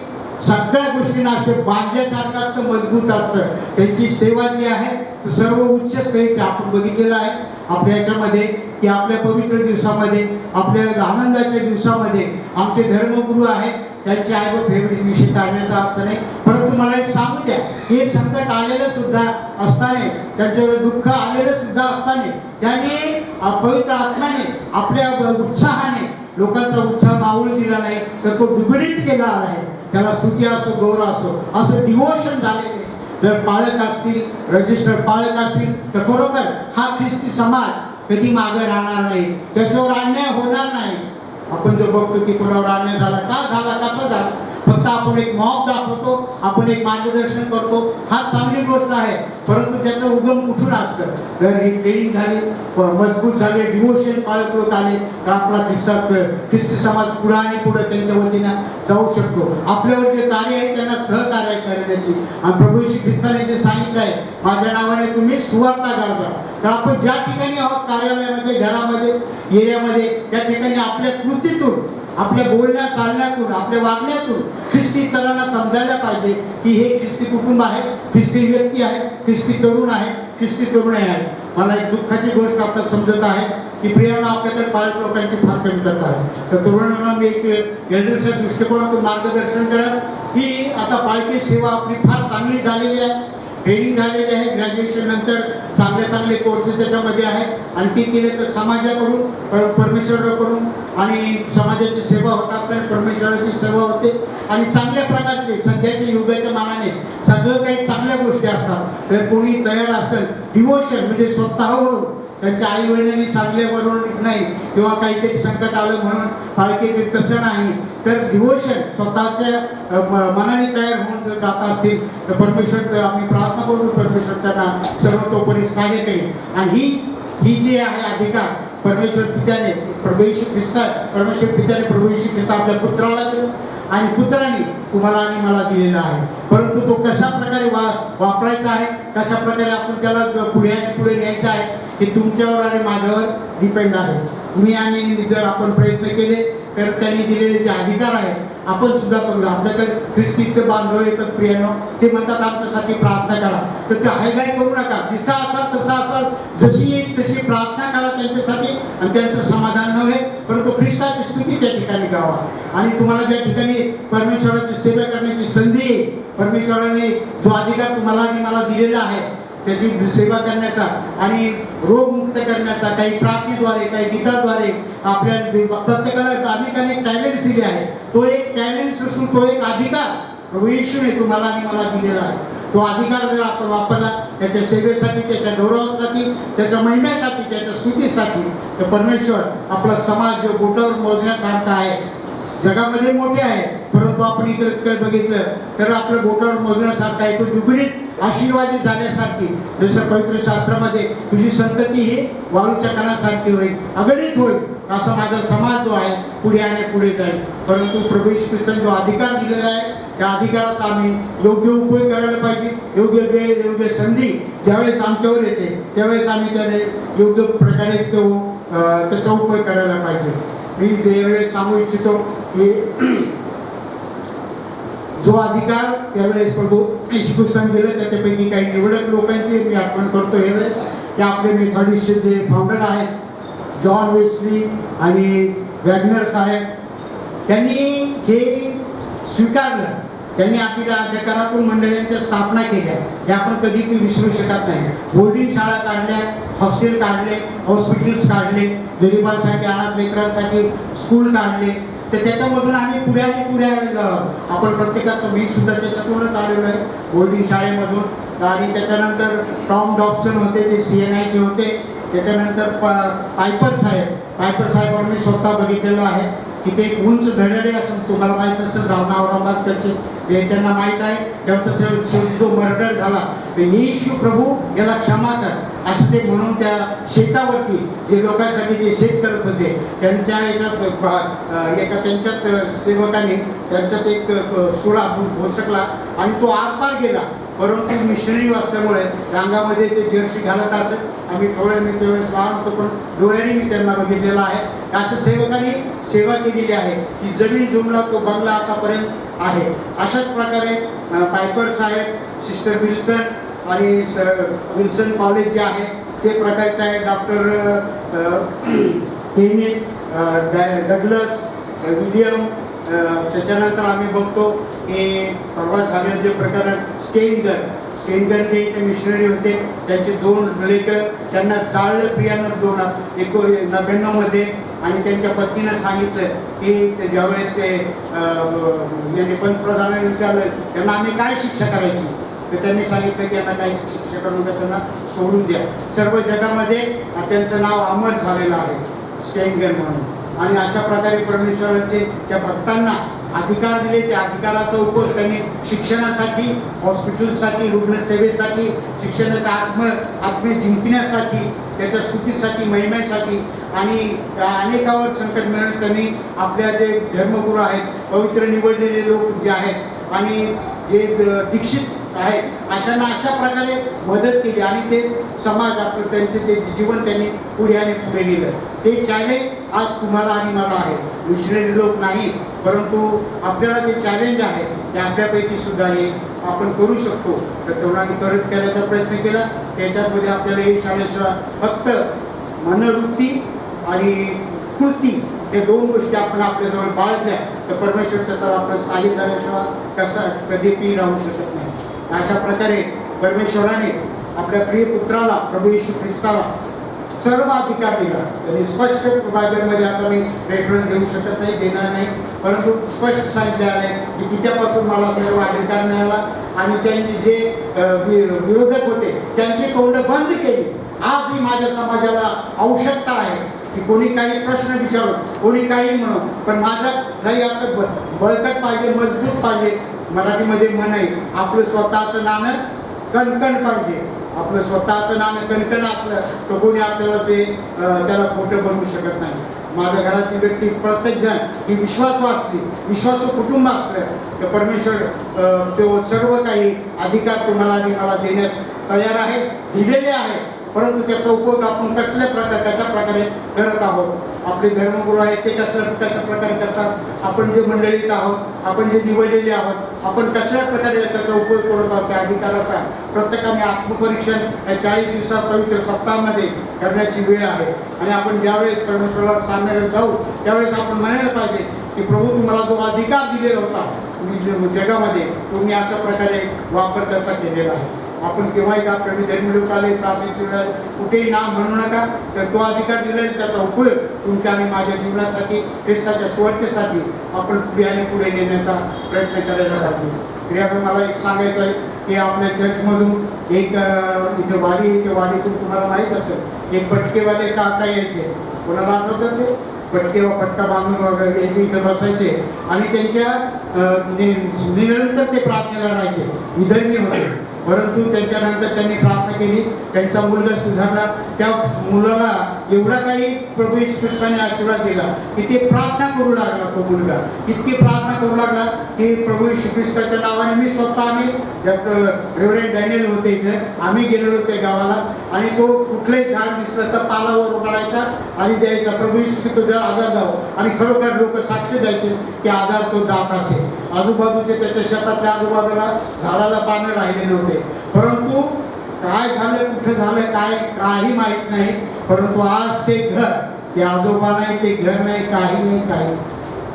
सगळ्या गोष्टींना असे बांधल्यासारखं असतं, मजबूत असतं. त्यांची सेवा जी आहे सर्व उच्च स्तरीय आपण बघितलेलं आहे आपल्या याच्यामध्ये, की आपल्या पवित्र दिवसामध्ये, आपल्या आनंदाच्या दिवसामध्ये आमचे धर्मगुरू आहेत, त्यांचे आईबाप फेवरेट विषय काढण्याचा अर्थ नाही. परंतु मला एक सांगू द्या, हे संकट आलेलं सुद्धा असताना, त्यांच्यावर दुःख आलेलं सुद्धा असताना त्यांनी पवित्र आत्म्याने आपल्या उत्साहाने लोकांचा उत्साह मावळू दिला नाही, तर तो दुबळीत केला आहे. त्याला स्तुती असो, गौरव असो, असं डिवोशन झालेले. जर पालक असतील, रजिस्टर्ड पालक असतील, तर बरोबर हा ख्रिस्ती समाज कधी मागे राहणार नाही, त्याच्यावर अन्याय होणार नाही. आपण जो बघतो की कोणावर अन्याय झाला, का झाला, कसा झाला, फक्त आपण एक मॉब दाखवतो, आपण एक मार्गदर्शन करतो, हा चांगली गोष्ट आहे. परंतु त्याचं उगम कुठून असतं? जर ही ट्रेनिंग झाली, मजबूत झाले, डिवोशन पालक लोक आले, तर आपला ख्रिस्ती समाज पुढे आणि पुढे त्यांच्या वतीनं जाऊ शकतो. आपल्यावर जे कार्य आहे त्यांना सहकार्य करण्याची, आणि प्रभू येशू ख्रिस्ताने जे सांगितलं आहे, माझ्या नावाने तुम्ही सुवार्ता करता. तर आपण ज्या ठिकाणी आहोत, कार्यालयामध्ये, घरामध्ये, एरियामध्ये, त्या ठिकाणी आपल्या कृतीतून, आपल्या बोलण्या चालण्यातून, आपल्या वागण्यातून ख्रिस्ती इतरांना समजायला पाहिजे की हे ख्रिस्ती कुटुंब आहे, ख्रिस्ती व्यक्ती आहे, ख्रिस्ती तरुण आहे, ख्रिस्ती तरुणी आहे. मला एक दुःखाची गोष्ट आता समजत आहे की प्रियांना आपल्याकडे पालक लोकांची फार कमतरता आहे. तर तरुणांना मी एक एल्डर्सच्या दृष्टिकोनातून मार्गदर्शन करेन की आता पालकी सेवा आपली फार चांगली झालेली आहे, ट्रेनिंग झालेली आहे, ग्रॅज्युएशन नंतर चांगले कोर्सेस त्याच्यामध्ये आहेत, आणि ते केले तर समाजाकडून, परमेश्वराकडून आणि समाजाची सेवा होत असताना परमेश्वराची सेवा होते. आणि चांगल्या प्रकारचे सध्याच्या युगाच्या मानाने सगळं काही चांगल्या गोष्टी असतात. तर कोणी तयार असेल, डिवोशन म्हणजे स्वतःवरून, त्यांच्या आई वडिलांनी सांगल्याबरोबर नाही, किंवा काहीतरी संकट आलं म्हणून पालखी, तसं नाही, तर डिवोशन स्वतःच्या मनाने तयार होऊन जर जात असतील तर परमेश्वर, आम्ही प्रार्थना करतो, परमेश्वर त्यांना सर्वतोपरी सहाय्य करेल. आणि ही जी आहे अधिकार परमेश्वर पित्याने, प्रभू येशू ख्रिस्ता, परमेश्वर पित्याने प्रभू येशू ख्रिस्ता आपल्या पुत्राला दिलं, आणि पुत्राने तुम्हाला आणि मला दिलेला आहे. परंतु तो कशा प्रकारे वापरायचा आहे, कशा प्रकारे आपण त्याला पुढे न्यायचा आहे, हे तुमच्यावर आणि माझ्यावर डिपेंड आहे. तुम्ही आणि जर आपण प्रयत्न केले तर त्यांनी दिलेले जे अधिकार आहेत आपण सुद्धा करू. आपल्याकडे ख्रिस्ती बांधव येतात प्रियानो, ते म्हणतात आमच्यासाठी प्रार्थना करा, तर ते हायगाय करू नका. जिथं असाल तसं असाल, जशी येईल तशी प्रार्थना करा त्यांच्यासाठी, आणि त्यांचं समाधान नव्हे परंतु ख्रिस्ताची स्तुती त्या ठिकाणी गावा. आणि तुम्हाला ज्या ठिकाणी परमेश्वराची सेवा करण्याची संधी आहे, परमेश्वराने जो अधिकार तुम्हाला आणि मला दिलेला आहे त्याची सेवा करण्याचा आणि रोगमुक्त करण्याचा, काही प्रार्थनेद्वारे, काही गीताद्वारे, आपल्या प्रत्येकाला अनेकाने टॅलेंट्स दिले आहे. तो एक टॅलेंट्स असून तो एक अधिकार प्रभू येशूने तुम्हाला आणि मला दिलेला आहे. तो अधिकार जर आपण वापरला त्याच्या सेवेसाठी, त्याच्या गौरवासाठी, त्याच्या महिम्यासाठी, त्याच्या स्तुतीसाठी, तर परमेश्वर आपला समाज जो बोटावर मोजण्यासारखा आहे जगामध्ये मोठे आहेत, परंतु आपण इकडे बघितलं तर आपलं बोटावर मोजण्यासारखा आहे तो दुगणित आशीर्वादित झाल्यासारखी. जसं पवित्र शास्त्रामध्ये तुझी संतती ही वाळूच्या कणासारखी होईल, अगणित होईल, असा माझा समाज जो आहे पुढे आणि पुढे जाईल. परंतु प्रभू येशू ख्रिस्ताने जो अधिकार दिलेला आहे त्या अधिकाराचा आम्ही योग्य उपयोग करायला पाहिजे. योग्य वेळ, योग्य संधी ज्यावेळेस आमच्यावर येते त्यावेळेस आम्ही त्याने योग्य प्रकारे त्याचा उपयोग करायला पाहिजे. मी त्यावेळेस सांगू इच्छितो की जो अधिकार त्यावेळेस प्रभू येशू ख्रिस्ताने दिला त्याच्यापैकी काही निवडक लोकांची मी आठवण करतो यावेळेस की आपले मेथॉडिस्टचे जे फाउंडर आहेत जॉन वेस्ली आणि वॅगनर साहेब, त्यांनी हे स्वीकारलं. त्यांनी आपल्या अधिकारातून मंडळांच्या स्थापना केल्या, हे आपण कधी विसरू शकत नाही. बोर्डिंग शाळा काढल्या, हॉस्टेल काढले, हॉस्पिटल्स काढले, गरिबांसाठी, अनाथ लेकरांसाठी स्कूल काढले. तर त्याच्यामधून आम्ही पुढे आलेलो आहोत. आपण प्रत्येकाचं, मी सुद्धा त्याच्यातूनच आलेलो आहे बोर्डिंग शाळेमधून. आणि त्याच्यानंतर टॉम डॉब्सन होते, ते CNIचे होते. त्याच्यानंतर पायपर साहेबांवर मी स्वतः बघितलेलं आहे की ते एक उंच धडडे असं तुम्हाला माहीत असेल, औरंगाबादकडचे ते त्यांना माहीत आहे. त्याचा जो मर्डर झाला ते येशू प्रभू याला क्षमा कर असं ते म्हणून त्या शेतावरती जे लोकांसाठी जे शेत करत होते त्यांच्या याच्यात एका त्यांच्यात सेवकाने त्यांच्यात एक सुळा भोसकला आणि तो आरपार गेला. परंतु मिशनरी असल्यामुळे अंगामध्ये ते जर्सी घालत असत. आम्ही मी त्यावेळेस लहान होतो पण डोळ्यांनी मी त्यांना बघितलेलं आहे. असं सेवकांनी सेवा केलेली आहे. ती जमीन जुमला तो बंगला आतापर्यंत आहे. अशाच प्रकारे पायपर साहेब, सिस्टर विल्सन आणि विल्सन कॉलेज जे आहे ते प्रकारचे आहे. डॉक्टर केनी, डगलस, विलियम. त्याच्यानंतर आम्ही बघतो की परवा झालेलं जे प्रकरण स्टेनगर जे ते मिशनरी होते, त्यांचे 2 लेकर त्यांना जाळलं प्रियानं 1999 मध्ये. आणि त्यांच्या पत्नीनं सांगितलं की ज्यावेळेस ते यांनी पंतप्रधानांनी विचारलं त्यांना आम्ही काय शिक्षा करायची, तर त्यांनी सांगितलं की यांना काही शिक्षा करू नका, त्यांना सोडून द्या. सर्व जगामध्ये त्यांचं नाव अमर झालेलं आहे स्टेनगर म्हणून. आणि अशा प्रकारे परमेश्वराने त्या भक्तांना अधिकार दिले. त्या अधिकाराचा उपयोग त्यांनी शिक्षणासाठी, हॉस्पिटलसाठी, रुग्णसेवेसाठी, शिक्षणाचा आत्मे जिंकण्यासाठी, त्याच्या स्तुतीसाठी, महिमेसाठी आणि अनेकावर संकट मिळवून त्यांनी आपल्या जे धर्मगुरू आहेत, पवित्र निवडलेले लोक जे आहेत आणि जे दीक्षित आहेत अशांना अशा प्रकारे मदत केली आणि ते समाज आपलं त्यांचे ते जीवन त्यांनी पुढे नेलं. ते चॅलेंज आज तुम्हाला आणि मला आहे. मिशनरी लोक नाही, परंतु आपल्याला ते चॅलेंज आहे ते आपल्यापैकी सुद्धा हे आपण करू शकतो. तर तेवढाने करायचा प्रयत्न केला. त्याच्यामध्ये आपल्याला एक शाळेशिवाय फक्त मनोवृत्ती आणि कृती हे 2 गोष्टी आपण आपल्याजवळ बाळगल्या तर परमेश्वर त्याचा आपण स्थायी झाल्याशिवाय कसा कधीही राहू शकत नाही. अशा प्रकारे परमेश्वराने आपल्या प्रिय पुत्राला प्रभू येशू ख्रिस्ताला सर्व अधिकार दिला. त्यांनी स्पष्ट बायबलमध्ये, आता मी रेफरन्स देऊ शकत नाही, देणार नाही, परंतु स्पष्ट सांगितले आहे की तिच्यापासून मला सर्व अधिकार मिळाला. आणि त्यांचे जे विरोधक होते त्यांची तोंड बंद केली. आजही माझ्या समाजाला आवश्यकता आहे की कोणी काही प्रश्न विचारू, कोणी काही म्हणू, पण माझा काही असं बळकट पाहिजे, मजबूत पाहिजे. मराठीमध्ये म्हण आहे, आपलं स्वतःचं नाणं कणकण पाहिजे. आपलं स्वतःचं नाणं कणकण असलं तर कोणी आपल्याला ते त्याला खोटं बनवू शकत नाही. माझ्या घरातील व्यक्ती प्रत्येकजण ही विश्वासू असली, विश्वासू कुटुंब असलं तर परमेश्वर तो सर्व काही अधिकार तुम्हाला आणि मला देण्यास तयार आहे, दिलेले आहे. परंतु त्याचा उपयोग आपण कशा प्रकारे करत आहोत. आपले धर्मगुरू आहेत ते कशा प्रकारे करतात, आपण जे मंडळीत आहोत, आपण जे निवडलेले आहोत, आपण कशा प्रकारे त्याचा उपयोग करत आहोत. त्या अधिकाराचा प्रत्येकाने आत्मपरीक्षण या 40 दिवसात पवित्र सप्ताहामध्ये करण्याची वेळ आहे. आणि आपण ज्यावेळेस परमेश्वराला सामने जाऊ त्यावेळेस आपण म्हणायला पाहिजे की प्रभू तुम्हाला जो अधिकार दिलेला होता जगामध्ये तुम्ही अशा प्रकारे वापर त्याचा केलेला आहे. आपण केव्हाही का प्रभू धर्मी लोक आले प्रार्थनेची वेळ कुठेही नाव म्हणू नका, तर तो अधिकार दिला त्याचा उपयोग तुमच्या आणि माझ्या जीवनासाठी, ख्रिस्ताच्या सुवार्तेसाठी आपण पुढे आणि पुढे नेण्याचा प्रयत्न करायला पाहिजे. प्रियाकडे मला एक सांगायचं आहे की आपल्या चर्चमधून एक इथे वाडीतून तुम्हाला माहीत असेल एक भटकेवाले काका यायचे. कोणाला आठवतात ते? पटके व पट्टा बांधून वगैरे याचे इथं बसायचे आणि त्यांच्या निरंतर ते प्रार्थनेला राहायचे, विधर्मी होते. परंतु त्याच्यानंतर त्यांनी प्रार्थना केली, त्यांचा मुलगा सुधारला. त्या मुलाला एवढा काही प्रभू येशू ख्रिस्ताने आशीर्वाद दिला की ते प्रार्थना करू लागला. तो मुलगा इतकी प्रार्थना करू लागला की प्रभू येशू ख्रिस्ताच्या नावाने मी स्वतः आम्ही रेव्हरंड डॅनियल होते इथे, आम्ही गेलेलो त्या गावाला आणि तो कुठलंही झाड दिसलं तर पालावर उघडायचा आणि द्यायचा, प्रभू येशू ख्रिस्त तुझा आधार जावं. आणि खरोखर लोक साक्ष द्यायचे की आधार तो जात असे. आजूबाजूचे त्याच्या शेतातल्या आजूबाजूला झाडाला पानं राहिले नव्हते. परंतु काय झालं, कुठं झालं, काय काही माहीत नाही. परंतु आज ते घर, ते आजोबा नाही, ते घर नाही, काही नाही, काही.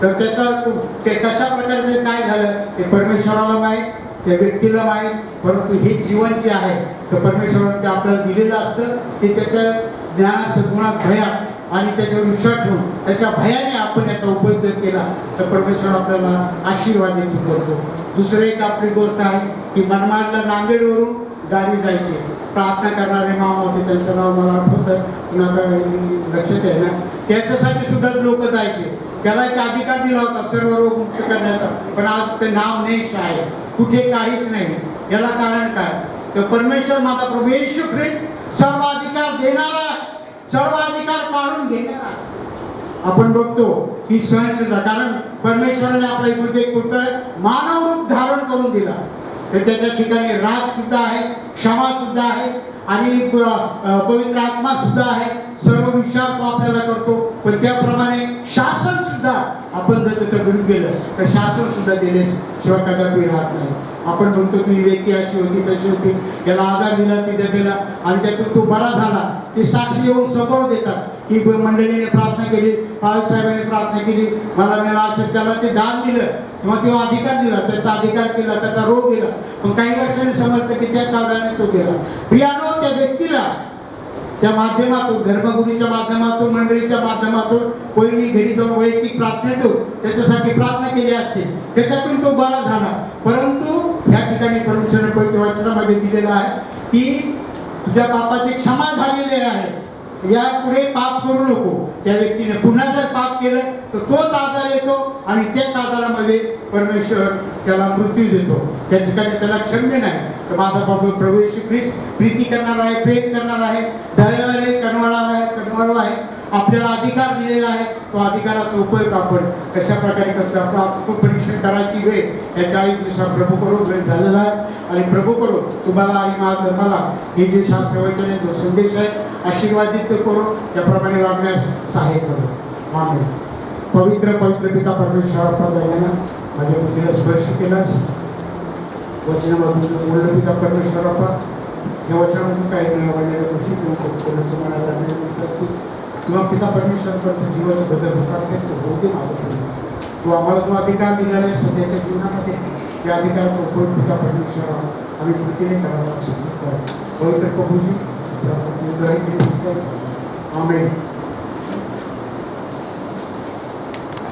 तर त्याचा ते कशा प्रकारे काय झालं ते परमेश्वराला माहीत, त्या व्यक्तीला माहीत. परंतु हे जीवन जे आहे तर परमेश्वराने ते आपल्याला दिलेलं असतं. ते त्याच्या ज्ञानात, सद्गुणात, भयात आणि त्याच्यावर विश्वास ठेवून त्याच्या भयाने आपण याचा उपयोग केला तर परमेश्वर आपल्याला आशीर्वाद देतो करतो. दुसरं एक आपली गोष्ट आहे की मनमाडला नांदेडवरून गाडी जायची, प्रार्थना करणारे मामा होते, त्यांचं नाव मला आठवतं पण आता लक्षात आहे ना, त्याच्यासाठी सुद्धा लोक जायचे. त्याला एक अधिकार दिला होता सर्व रोग मुक्त करण्याचा, पण आज ते नाव नेश आहे, कुठे काहीच नाही. याला कारण काय तर परमेश्वर माझा प्रभू येशू ख्रिस्त सर्व अधिकार देणारा, सर्व अधिकार काढून घेणारा. आपण बघतो की सहनशीलता, कारण परमेश्वराने आपल्या इकडे एक मानव रूप धारण करून दिला. तर त्याच्या ठिकाणी राग सुद्धा आहे, क्षमा सुद्धा आहे आणि पवित्र आत्मा सुद्धा आहे. सर्व विचार तो आपल्याला करतो. पण त्याप्रमाणे शासन सुद्धा आपण जर त्याच्या विरुद्ध गेलं तर शासन सुद्धा देण्याशिवाय कदापि राहत नाही. आपण म्हणतो की व्यक्ती अशी होती, तशी होती, याला आधार दिला, तिथे दिला आणि त्यातून तो बरा झाला. ते साक्षी येऊन समोर देतात की मंडळीने प्रार्थना केली, साहेबांनी प्रार्थना केली, मला असं त्याला ते दान दिलं किंवा तो अधिकार दिला, त्याचा अधिकार केला, त्याचा रोग गेला. पण काही वर्षांनी समजतं की त्याच आधाराने तो गेला. प्रियानो, त्या व्यक्तीला त्या माध्यमातून, धर्मगुरूच्या माध्यमातून, मंडळीच्या माध्यमातून, कोणी घरी जाऊन वैयक्तिक प्रार्थनेतून त्याच्यासाठी प्रार्थना केली असते, त्याच्यातून तो बरा झाला. परंतु ह्या ठिकाणी परमेश्वराने पवित्र वचनामध्ये दिलेलं आहे की तुझ्या पापाची क्षमा झालेली आहे, यापुढे पाप करू नको. त्या व्यक्तीने पुन्हा जर पाप केलं तर तोच आजार येतो आणि त्याच आजारामध्ये परमेश्वर त्याला मृत्यू देतो. त्या ठिकाणी त्याला क्षम्य नाही. तर माझा प्रभू येशू ख्रिस्त प्रीती करणार आहे, प्रेम करणार आहे, दयाळू करणारा आहे, आपल्याला अधिकार दिलेला आहे. तो अधिकाराचा उपयोग आपण कशा प्रकारे करतो, आपलं आत्मपरीक्षण करायची वेळ या 40 दिवसात प्रभू करून वेळ झालेला आहे. आणि प्रभू करून तुम्हाला आणि मला हे जे शास्त्रवचन आहे, जो संदेश आहे, आशीर्वादित करू, त्याप्रमाणे वागण्यास सहाय्य करू. आमेन. पवित्र पिता परमेश्वराला माझ्या बुद्धीला स्पर्श केलास. वचनामधून बोललं पिता परमेश्वराला, या वचनामधून काही आवडलेल्या गोष्टी कोणाच्या मनात आणलेल्या असतील किंवा पिता परमेश्वराचा जीवाचा बदल होत असेल तो होते माझ्याकडे. तू आम्हाला जो अधिकार दिलेला आहे सध्याच्या जीवनामध्ये, त्या अधिकाराचा उपयोग पिता परमेश्वरा आम्ही कृतीने करायला सांगितलं. पवित्र प्रभूजी आमेन.